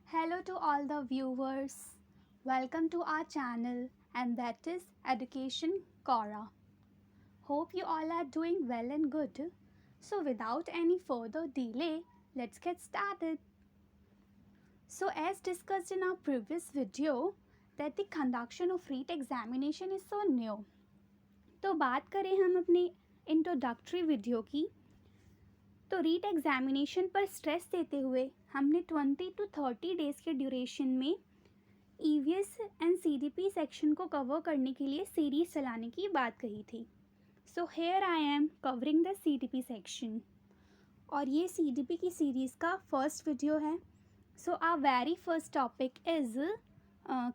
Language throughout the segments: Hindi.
Hello to all the viewers. Welcome to our channel, and that is Education Cora. Hope you all are doing well and good. So without any further delay, let's get started. So as discussed in our previous video that the conduction of REIT examination is so new. तो बात करें हम अपनी इंट्रोडक्टरी वीडियो की, तो रीट एग्जामिनेशन पर स्ट्रेस देते हुए हमने 20 to 30 डेज़ के ड्यूरेशन में ईवीएस एंड सीडीपी सेक्शन को कवर करने के लिए सीरीज़ चलाने की बात कही थी. So here I am covering the CDP section और ये सीडीपी की सीरीज़ का फर्स्ट वीडियो है. So our very first topic is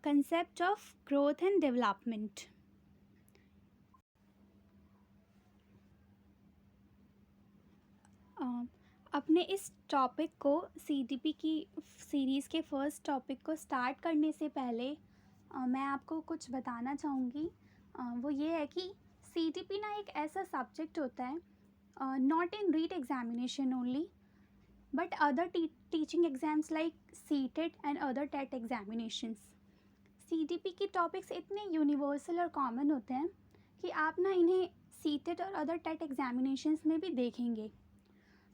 concept of growth and development. अपने इस टॉपिक को सीडीपी की सीरीज़ के फर्स्ट टॉपिक को स्टार्ट करने से पहले मैं आपको कुछ बताना चाहूँगी. वो ये है कि सीडीपी ना एक ऐसा सब्जेक्ट होता है, not in REET examination only but other teaching exams like CTET and other TET examinations. CDP की टॉपिक्स इतने यूनिवर्सल और कॉमन होते हैं कि आप ना इन्हें सीटेट और अदर टेट एग्जामिनेशंस में भी देखेंगे.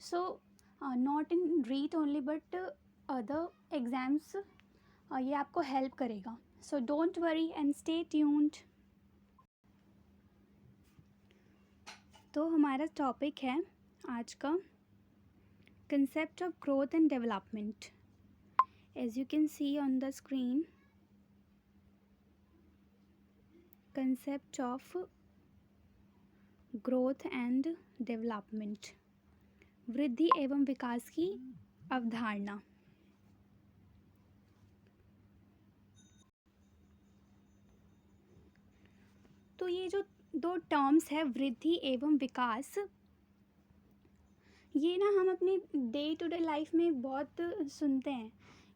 So not in REET only but other exams ये आपको हेल्प करेगा. So don't worry and stay tuned. तो हमारा टॉपिक है आज का concept of growth and development. As you can see on the screen, concept of growth and development, वृद्धि एवं विकास की अवधारणा. तो ये जो दो टर्म्स है वृद्धि एवं विकास, ये ना हम अपने डे टू डे लाइफ में बहुत सुनते हैं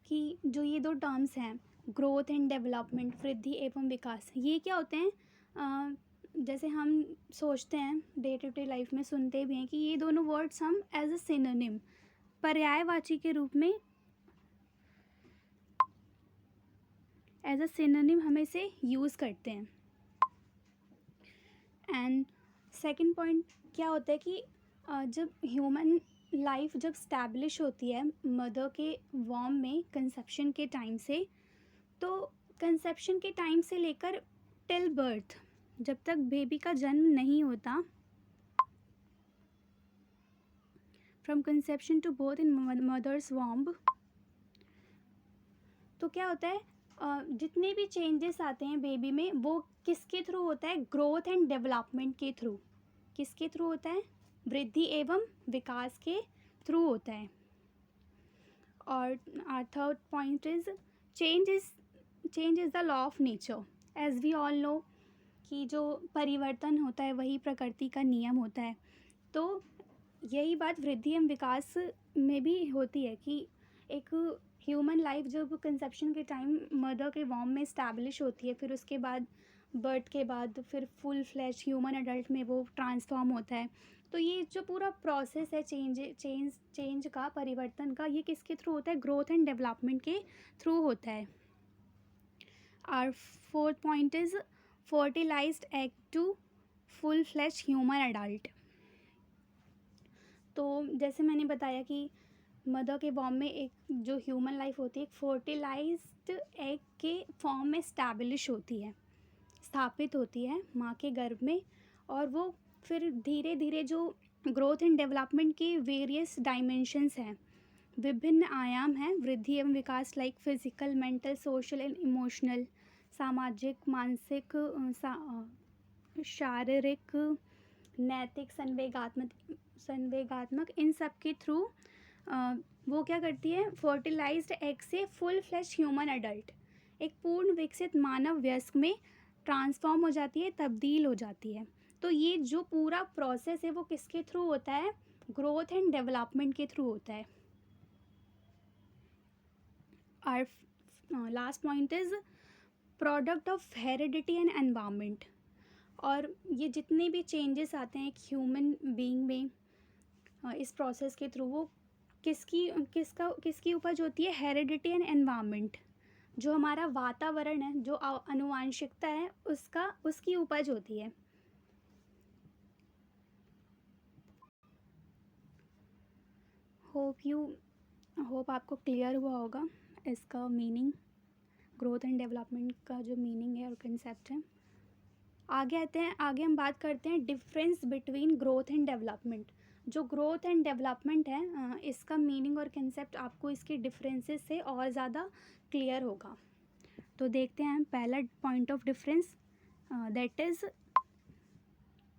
कि जो ये दो टर्म्स हैं ग्रोथ एंड डेवलपमेंट, वृद्धि एवं विकास, ये क्या होते हैं. जैसे हम सोचते हैं डे टू डे लाइफ में सुनते भी हैं कि ये दोनों वर्ड्स हम एज अ सिनोनिम, पर्यायवाची के रूप में एज अ सिनोनिम हम इसे यूज़ करते हैं. एंड सेकंड पॉइंट क्या होता है कि जब ह्यूमन लाइफ जब स्टैब्लिश होती है मदर के वॉर्म में कंसेप्शन के टाइम से, तो कंसेप्शन के टाइम से लेकर टिल बर्थ, जब तक बेबी का जन्म नहीं होता, from conception to birth in mother's womb, तो क्या होता है जितने भी चेंजेस आते हैं बेबी में वो किसके थ्रू होता है, ग्रोथ एंड डेवलपमेंट के थ्रू. किसके थ्रू होता है, वृद्धि एवं विकास के थ्रू होता है. और third point is change is the law of nature. As we all know कि जो परिवर्तन होता है वही प्रकृति का नियम होता है. तो यही बात वृद्धि एवं विकास में भी होती है कि एक ह्यूमन लाइफ जब कंसेप्शन के टाइम मदर के वॉर्म में इस्टेब्लिश होती है, फिर उसके बाद बर्थ के बाद फिर फुल फ्लैश ह्यूमन अडल्ट में वो ट्रांसफॉर्म होता है. तो ये जो पूरा प्रोसेस है चेंज का, परिवर्तन का, ये किसके थ्रू होता है, ग्रोथ एंड डेवलपमेंट के थ्रू होता है. और fourth point is fertilised egg to full flesh human adult. तो जैसे मैंने बताया कि मदर के वॉर्म में एक जो ह्यूमन लाइफ होती है एक फर्टिलाइज्ड एग के फॉर्म में स्टैब्लिश होती है, स्थापित होती है माँ के गर्भ में. और वो फिर धीरे धीरे जो ग्रोथ एंड डेवलपमेंट के वेरियस डायमेंशंस हैं, विभिन्न आयाम हैं वृद्धि एवं विकास, like physical, mental, social and emotional, सामाजिक, मानसिक, शारीरिक, नैतिक, संवेगात्मक, इन सब के थ्रू वो क्या करती है, फर्टिलाइज्ड एग से फुल फ्लैश ह्यूमन अडल्ट, एक पूर्ण विकसित मानव वयस्क में ट्रांसफॉर्म हो जाती है, तब्दील हो जाती है. तो ये जो पूरा प्रोसेस है वो किसके थ्रू होता है, ग्रोथ एंड डेवलपमेंट के थ्रू होता है. और last point is product of heredity and environment. और ये जितने भी चेंजेस आते हैं एक ह्यूमन बीइंग में इस प्रोसेस के थ्रू, वो किसकी किसकी उपज होती है? हेरिडिटी एंड एनवायरनमेंट, जो हमारा वातावरण है, जो आनुवांशिकता है, उसकी उपज होती है। होप आपको क्लियर हुआ होगा इसका मीनिंग, ग्रोथ एंड डेवलपमेंट का जो मीनिंग है और कंसेप्ट है। आगे हम बात करते हैं difference between growth and development. जो ग्रोथ एंड डेवलपमेंट है, इसका मीनिंग और कंसेप्ट आपको इसके डिफरेंसेस से और ज़्यादा क्लियर होगा। तो देखते हैं पहला point of difference, that is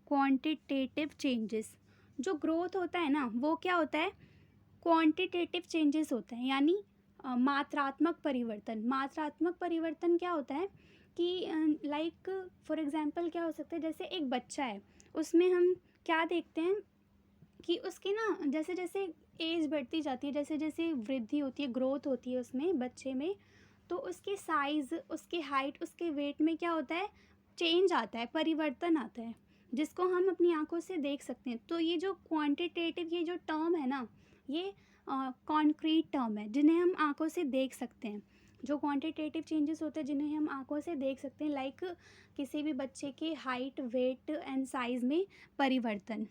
quantitative changes. जो ग्रोथ होता है ना, वो क्या होता है? क्वांटिटेटिव चेंजेस होते हैं, यानी मात्रात्मक परिवर्तन। मात्रात्मक परिवर्तन क्या होता है कि लाइक फॉर एग्जांपल क्या हो सकता है, जैसे एक बच्चा है, उसमें हम क्या देखते हैं कि उसकी ना जैसे जैसे एज बढ़ती जाती है, जैसे जैसे वृद्धि होती है, ग्रोथ होती है उसमें, बच्चे में, तो उसके साइज़, उसके हाइट, उसके वेट में क्या होता है? चेंज आता है, परिवर्तन आता है, जिसको हम अपनी आंखों से देख सकते हैं। तो ये जो क्वांटिटेटिव ये जो टर्म है ना, ये कॉन्क्रीट टर्म है, जिन्हें हम आंखों से देख सकते हैं। जो क्वांटिटेटिव चेंजेस होते हैं जिन्हें हम आंखों से देख सकते हैं, लाइक किसी भी बच्चे के हाइट, वेट एंड साइज़ में परिवर्तन।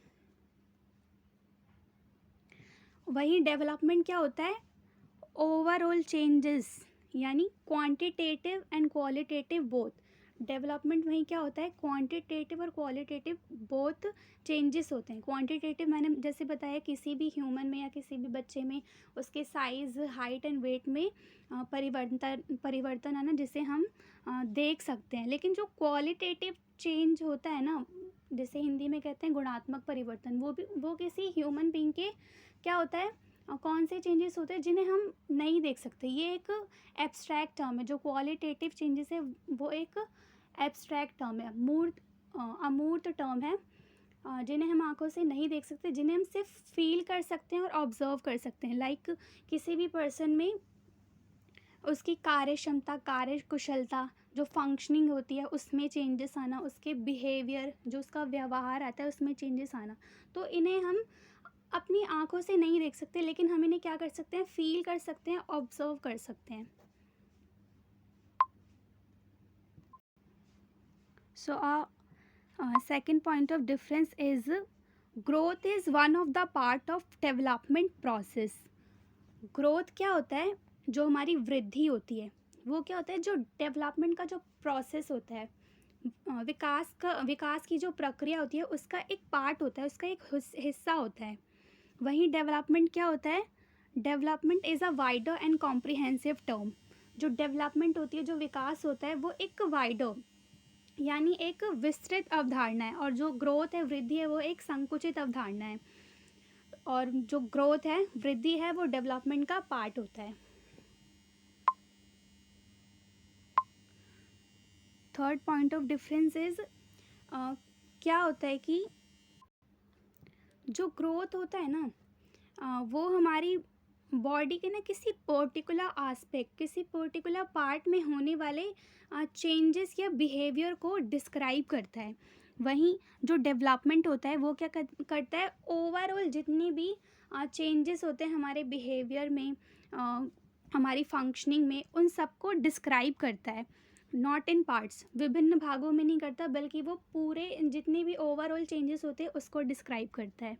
वही डेवलपमेंट क्या होता है? ओवरऑल चेंजेस, यानी quantitative and qualitative both. Development वहीं क्या होता है? क्वांटिटेटिव और क्वालिटेटिव बोथ चेंजेस होते हैं। क्वांटिटेटिव मैंने जैसे बताया, किसी भी ह्यूमन में या किसी भी बच्चे में उसके साइज़, हाइट एंड वेट में परिवर्तन है ना, जिसे हम देख सकते हैं। लेकिन जो क्वालिटेटिव चेंज होता है ना, जैसे हिंदी में कहते हैं गुणात्मक परिवर्तन, वो किसी ह्यूमन बीइंग के क्या होता है? कौन से चेंजेस होते हैं जिन्हें हम नहीं देख सकते। ये एक एब्स्ट्रैक्ट टर्म है। जो क्वालिटेटिव चेंजेस है वो एक एब्स्ट्रैक्ट टर्म है, अमूर्त टर्म है, जिन्हें हम आंखों से नहीं देख सकते, जिन्हें हम सिर्फ फील कर सकते हैं और ऑब्जर्व कर सकते हैं। लाइक किसी भी पर्सन में उसकी कार्य क्षमता, कार्य कुशलता, जो फंक्शनिंग होती है, उसमें चेंजेस आना, उसके बिहेवियर, जो उसका व्यवहार आता है, उसमें चेंजेस आना। तो इन्हें हम अपनी आंखों से नहीं देख सकते, लेकिन हम इन्हें क्या कर सकते हैं? फील कर सकते हैं, ऑब्जर्व कर सकते हैं। So second point of difference is growth is one of the part of development process. Growth क्या होता है? जो हमारी वृद्धि होती है, वो क्या होता है? जो डेवलपमेंट का जो प्रोसेस होता है, विकास की जो प्रक्रिया होती है, उसका एक पार्ट होता है, उसका एक हिस्सा होता है। वहीं डेवलपमेंट क्या होता है? Development is a wider and comprehensive term. जो डेवलपमेंट होती है, जो विकास होता है, वो एक वाइडर यानी एक विस्तृत अवधारणा है, और जो ग्रोथ है, वृद्धि है, वो एक संकुचित अवधारणा है। और जो ग्रोथ है, वृद्धि है, वो डेवलपमेंट का पार्ट होता है। Third point of difference is क्या होता है कि जो ग्रोथ होता है ना, वो हमारी बॉडी के ना किसी पर्टिकुलर आस्पेक्ट, किसी पर्टिकुलर पार्ट में होने वाले चेंजेस या बिहेवियर को डिस्क्राइब करता है। वहीं जो डेवलपमेंट होता है, वो क्या करता है? ओवरऑल जितनी भी चेंजेस होते हैं हमारे बिहेवियर में, हमारी फंक्शनिंग में, उन सबको डिस्क्राइब करता है। नॉट इन पार्ट्स, विभिन्न भागों में नहीं करता, बल्कि वो पूरे जितने भी ओवरऑल चेंजेस होते हैं उसको डिस्क्राइब करता है।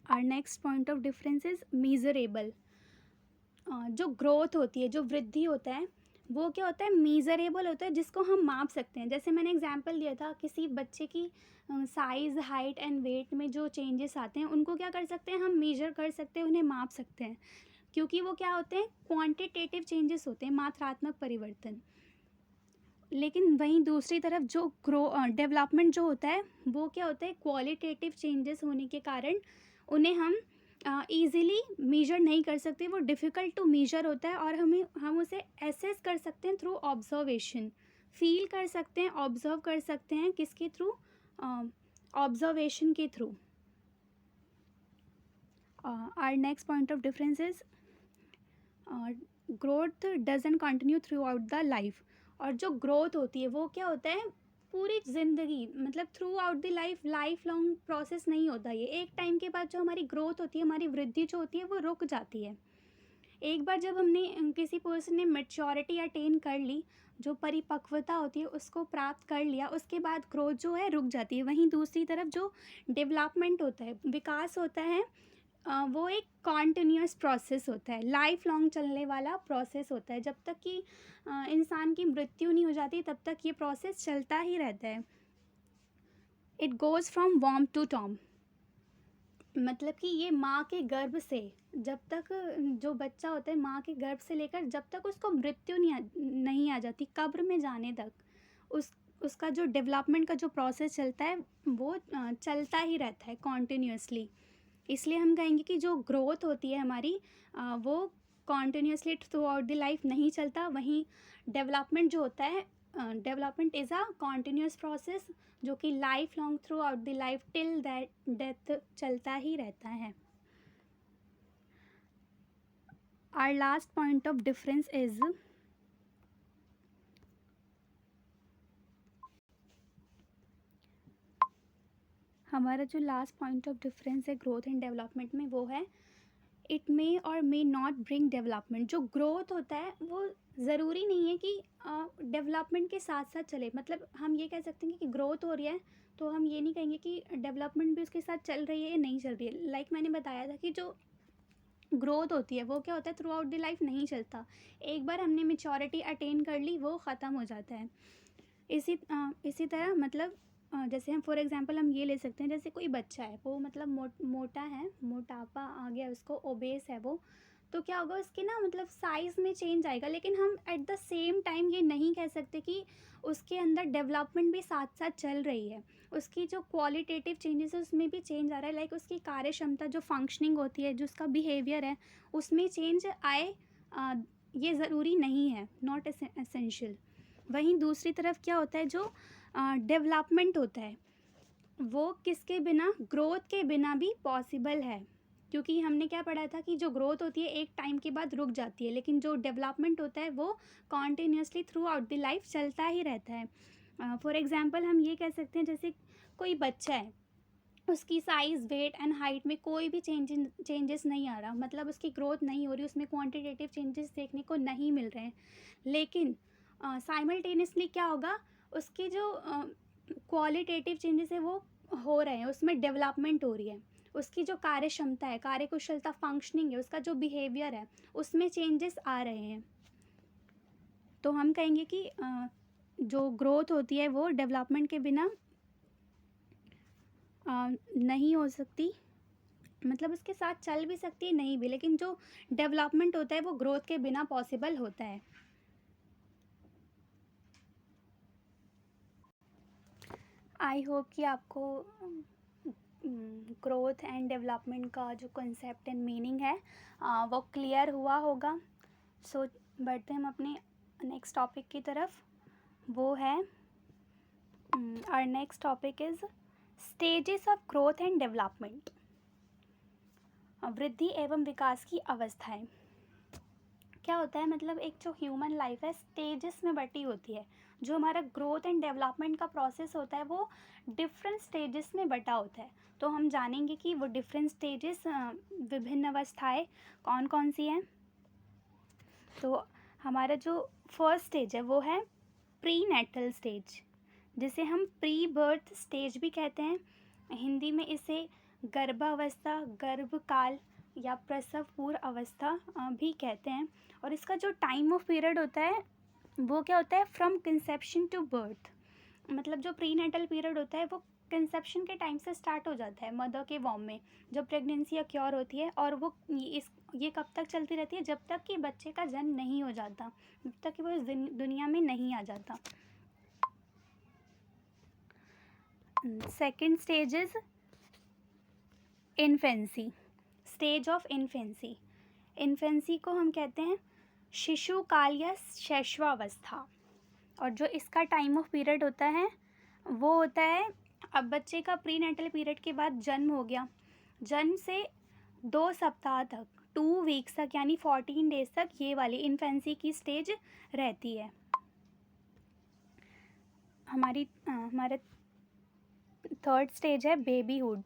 Our next point of difference is measurable. जो ग्रोथ होती है, जो वृद्धि होता है, वो क्या होता है? मीज़रेबल होता है, जिसको हम माप सकते हैं। जैसे मैंने एग्जांपल दिया था, किसी बच्चे की साइज़, हाइट एंड वेट में जो चेंजेस आते हैं, उनको क्या कर सकते हैं? हम मेजर कर सकते हैं, उन्हें माप सकते हैं, क्योंकि वो क्या होते हैं? क्वांटिटेटिव चेंजेस होते हैं, मात्रात्मक परिवर्तन। लेकिन वहीं दूसरी तरफ जो डेवलपमेंट जो होता है, वो क्या होता है? क्वालिटेटिव चेंजेस होने के कारण उन्हें हम ईज़िली मेजर नहीं कर सकते, वो डिफ़िकल्ट टू मेजर होता है, और हम उसे एसेस कर सकते हैं थ्रू ऑब्जर्वेशन। फील कर सकते हैं, ऑब्जर्व कर सकते हैं, किसके थ्रू? ऑब्जर्वेशन के through. Our next point of difference is growth doesn't continue throughout the life. और जो ग्रोथ होती है, वो क्या होता है? पूरी ज़िंदगी मतलब through out the life long process नहीं होता ये। एक टाइम के बाद जो हमारी ग्रोथ होती है, हमारी वृद्धि जो होती है वो रुक जाती है। एक बार जब हमने किसी पर्सन ने मैच्योरिटी अटेन कर ली, जो परिपक्वता होती है उसको प्राप्त कर लिया, उसके बाद ग्रोथ जो है रुक जाती है। वहीं दूसरी तरफ जो डेवलपमेंट होता है, विकास होता है, वो एक कॉन्टिन्यूअस प्रोसेस होता है, लाइफ लॉन्ग चलने वाला प्रोसेस होता है। जब तक कि इंसान की मृत्यु नहीं हो जाती तब तक ये प्रोसेस चलता ही रहता है। इट गोज़ फ्रॉम वॉर्म टू टॉम, मतलब कि ये माँ के गर्भ से जब तक जो बच्चा होता है, माँ के गर्भ से लेकर जब तक उसको मृत्यु नहीं आ जाती, कब्र में जाने तक उसका जो डेवलपमेंट का जो प्रोसेस चलता है वो चलता ही रहता है कॉन्टिन्यूसली। इसलिए हम कहेंगे कि जो ग्रोथ होती है हमारी, वो continuously throughout the life नहीं चलता। वहीं डेवलपमेंट जो होता है, development is a continuous process जो कि life long throughout the life till that death चलता ही रहता है। Our last point of difference is हमारा जो लास्ट पॉइंट ऑफ डिफरेंस है ग्रोथ एंड डेवलपमेंट में, वो है it may or may not bring development. जो ग्रोथ होता है वो ज़रूरी नहीं है कि डेवलपमेंट के साथ साथ चले। मतलब हम ये कह सकते हैं कि ग्रोथ हो रही है तो हम ये नहीं कहेंगे कि डेवलपमेंट भी उसके साथ चल रही है या नहीं चल रही है। लाइक मैंने बताया था कि जो ग्रोथ होती है वो क्या होता है, थ्रू आउट द लाइफ नहीं चलता। एक बार हमने मेच्योरिटी अटेन कर ली वो ख़त्म हो जाता है। इसी तरह मतलब जैसे हम फॉर एग्जांपल हम ये ले सकते हैं, जैसे कोई बच्चा है वो मतलब मोटा है, मोटापा आ गया उसको, ओबेस है वो, तो क्या होगा उसके ना मतलब साइज़ में चेंज आएगा। लेकिन हम एट द सेम टाइम ये नहीं कह सकते कि उसके अंदर डेवलपमेंट भी साथ साथ चल रही है। उसकी जो क्वालिटेटिव चेंजेस है उसमें भी चेंज आ रहा है। लाइक उसकी कार्य क्षमता जो फंक्शनिंग होती है, जो उसका बिहेवियर है उसमें चेंज आए, ये ज़रूरी नहीं है, नॉट एसेंशियल। वहीं दूसरी तरफ क्या होता है, जो डेवलपमेंट होता है वो किसके बिना, ग्रोथ के बिना भी पॉसिबल है। क्योंकि हमने क्या पढ़ा था कि जो ग्रोथ होती है एक टाइम के बाद रुक जाती है, लेकिन जो डेवलपमेंट होता है वो continuously throughout the life चलता ही रहता है। फॉर एग्जांपल हम ये कह सकते हैं, जैसे कोई बच्चा है, उसकी साइज़, वेट एंड हाइट में कोई भी चेंजेस नहीं आ रहा, मतलब उसकी ग्रोथ नहीं हो रही, उसमें क्वांटिटेटिव चेंजेस देखने को नहीं मिल रहे हैं। लेकिन साइमल्टेनियसली क्या होगा, उसके जो क्वालिटेटिव चेंजेस है वो हो रहे हैं, उसमें डेवलपमेंट हो रही है। उसकी जो कार्य क्षमता है, कार्यकुशलता, फंक्शनिंग है, उसका जो बिहेवियर है उसमें चेंजेस आ रहे हैं। तो हम कहेंगे कि जो ग्रोथ होती है वो डेवलपमेंट के बिना नहीं हो सकती, मतलब उसके साथ चल भी सकती है नहीं भी, लेकिन जो डेवलपमेंट होता है वो ग्रोथ के बिना पॉसिबल होता है। आई होप कि आपको ग्रोथ एंड डेवलपमेंट का जो कंसेप्ट एंड मीनिंग है वो क्लियर हुआ होगा। सो बढ़ते हम अपने नेक्स्ट टॉपिक की तरफ, वो है our next topic is stages of growth and development, वृद्धि एवं विकास की अवस्थाएं। क्या होता है, मतलब एक जो ह्यूमन लाइफ है स्टेजेस में बटी होती है। जो हमारा ग्रोथ एंड डेवलपमेंट का प्रोसेस होता है वो डिफरेंट स्टेजेस में बटा होता है। तो हम जानेंगे कि वो डिफरेंट स्टेजेस, विभिन्न अवस्थाएं कौन कौन सी हैं। तो हमारा जो फर्स्ट स्टेज है वो है प्री नेटल स्टेज, जिसे हम प्री बर्थ स्टेज भी कहते हैं। हिंदी में इसे गर्भावस्था, गर्भकाल या प्रसव पूर्व अवस्था भी कहते हैं। और इसका जो टाइम ऑफ पीरियड होता है वो क्या होता है, फ्रॉम कंसेप्शन टू बर्थ। मतलब जो प्री नेटल पीरियड होता है वो कंसेप्शन के टाइम से स्टार्ट हो जाता है, मदर के वॉम में जब प्रेगनेंसी अक्योर होती है, और वो ये कब तक चलती रहती है, जब तक कि बच्चे का जन्म नहीं हो जाता, जब तक कि वो इस दुनिया में नहीं आ जाता। Second stage is infancy, stage of infancy. Infancy को हम कहते हैं शिशु काल या शैशवावस्था। और जो इसका टाइम ऑफ पीरियड होता है वो होता है, अब बच्चे का प्री नेटल पीरियड के बाद जन्म हो गया, जन्म से 2 सप्ताह तक, 2 वीक्स तक यानी 14 डेज तक ये वाली इन्फेंसी की स्टेज रहती है। हमारा थर्ड स्टेज है बेबीहुड।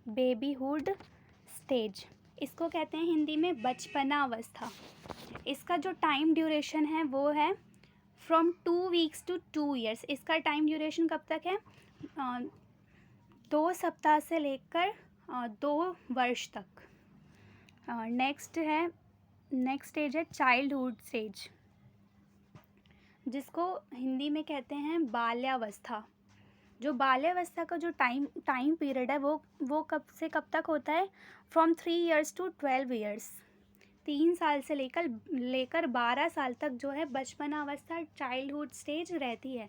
बेबीहुड स्टेज, इसको कहते हैं हिंदी में बचपना अवस्था। इसका जो टाइम ड्यूरेशन है वो है फ्रॉम 2 वीक्स टू 2 ईयर्स। इसका टाइम ड्यूरेशन कब तक है? 2 सप्ताह से लेकर 2 वर्ष तक। नेक्स्ट स्टेज है चाइल्डहुड स्टेज, जिसको हिंदी में कहते हैं बाल्यावस्था। जो बाल्यावस्था का जो टाइम पीरियड है वो कब से कब तक होता है? From 3 years to 12 years. 3 साल से लेकर 12 साल तक जो है बचपना अवस्था, चाइल्डहुड स्टेज रहती है।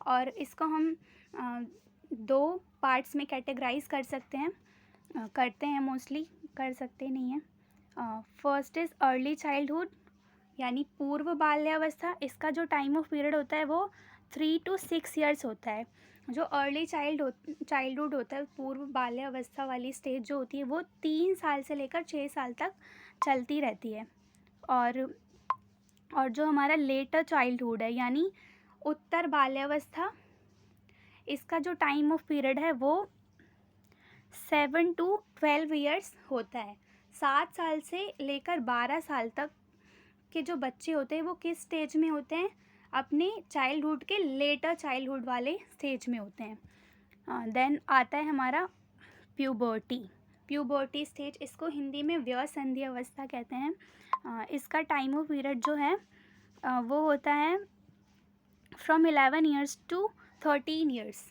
और इसको हम 2 पार्ट्स में कैटेगराइज कर सकते हैं, करते हैं मोस्टली, कर सकते नहीं हैं। फर्स्ट इज़ अर्ली चाइल्डहुड, यानी पूर्व बाल्यावस्था। इसका जो टाइम ऑफ पीरियड होता है वो 3 to 6 ईयर्स होता है। जो अर्ली चाइल्डहुड होता है, पूर्व बाल्यावस्था वाली स्टेज जो होती है वो 3 साल से लेकर 6 साल तक चलती रहती है। और जो हमारा लेटर चाइल्डहुड है यानी उत्तर बाल्यावस्था, इसका जो टाइम ऑफ पीरियड है वो 7 to 12 ईयर्स होता है। 7 साल से लेकर 12 साल तक के जो बच्चे होते हैं वो किस स्टेज में होते हैं? अपने चाइल्डहुड के लेटर चाइल्डहुड वाले स्टेज में होते हैं। देन आता है हमारा प्यूबर्टी स्टेज, इसको हिंदी में व्यसंधि अवस्था कहते हैं। इसका टाइम ऑफ पीरियड जो है वो होता है फ्रॉम 11 ईयर्स टू 13 ईयर्स।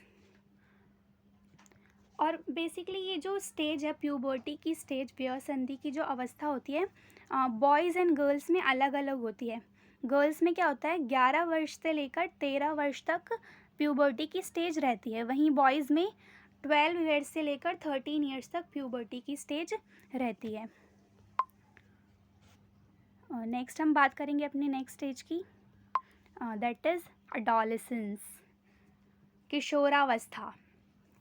और बेसिकली ये जो स्टेज है प्यूबर्टी की स्टेज, व्यसंधि की जो अवस्था होती है, बॉयज़ एंड गर्ल्स में अलग अलग होती है। गर्ल्स में क्या होता है, 11 वर्ष से लेकर 13 वर्ष तक प्यूबर्टी की स्टेज रहती है। वहीं बॉयज़ में 12 ईयर्स से लेकर 13 ईयर्स तक प्यूबर्टी की स्टेज रहती है। नेक्स्ट हम बात करेंगे अपने नेक्स्ट स्टेज की, दैट इज़ एडोलेसेंस, किशोरावस्था।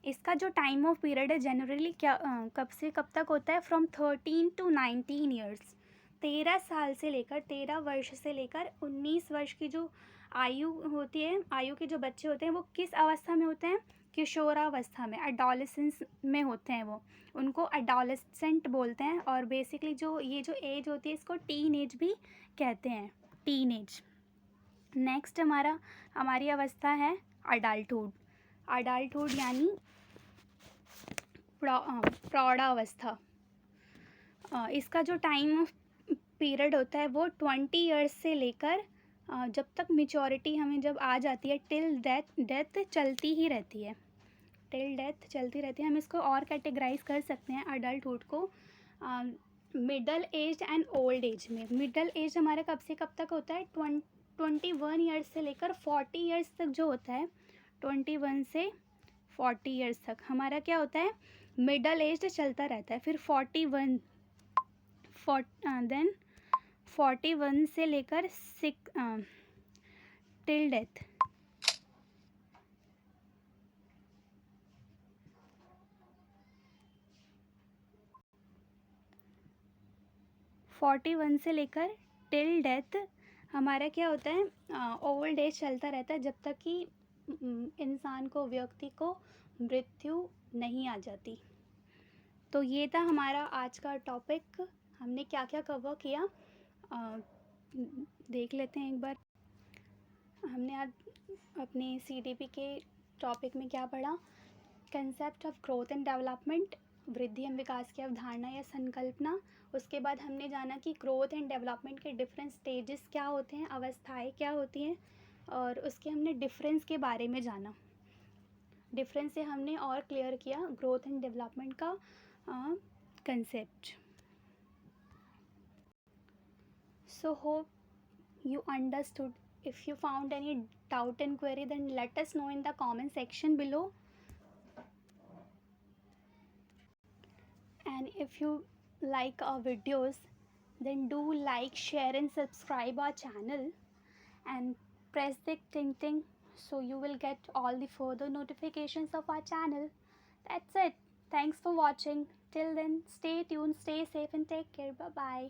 इसका जो टाइम ऑफ पीरियड है जनरली कब से कब तक होता है? From 13 to 19 years. 13 साल से लेकर 13 वर्ष से लेकर 19 वर्ष की जो आयु होती है, आयु के जो बच्चे होते हैं वो किस अवस्था में होते हैं? किशोरावस्था में, एडोलेसेंस में होते हैं। वो उनको एडोलेसेंट बोलते हैं। और बेसिकली ये जो एज होती है इसको टीन एज भी कहते हैं, टीन एज। नेक्स्ट हमारी अवस्था है अडल्टहुड यानी प्रौढ़ावस्था। इसका जो टाइम ऑफ पीरियड होता है वो 20 ईयर्स से लेकर जब तक मेचोरिटी हमें जब आ जाती है, टिल डेथ चलती ही रहती है, टिल डेथ चलती रहती है। हम इसको और कैटेगराइज कर सकते हैं अडल्टहुड को middle age and old age में। मिडल एज हमारा कब से कब तक होता है? 21 ईयर्स से लेकर 40 ईयर्स तक जो होता है, 21 से 40 ईयर्स तक हमारा क्या होता है? मिडल एज चलता रहता है। फिर 41 देन 41 से लेकर 6 टिल डेथ। से लेकर टिल डेथ हमारा क्या होता है? ओल्ड एज चलता रहता है, जब तक कि इंसान को, व्यक्ति को मृत्यु नहीं आ जाती। तो ये था हमारा आज का टॉपिक। हमने क्या क्या कवर किया देख लेते हैं एक बार। हमने आज अपने CDP के टॉपिक में क्या पढ़ा? Concept of growth and development, वृद्धि एवं विकास की अवधारणा या संकल्पना। उसके बाद हमने जाना कि ग्रोथ एंड डेवलपमेंट के डिफरेंट स्टेजेस क्या होते हैं, अवस्थाएं क्या होती हैं, और उसके हमने डिफरेंस के बारे में जाना। डिफरेंस से हमने और क्लियर किया ग्रोथ एंड डेवलपमेंट का concept. So hope you understood. If you found any doubt and query, then let us know in the comment section below. And if you like our videos, then do like, share and subscribe our channel and press the ting so you will get all the further notifications of our channel. That's it. Thanks for watching. Till then, stay tuned, stay safe and take care. Bye bye.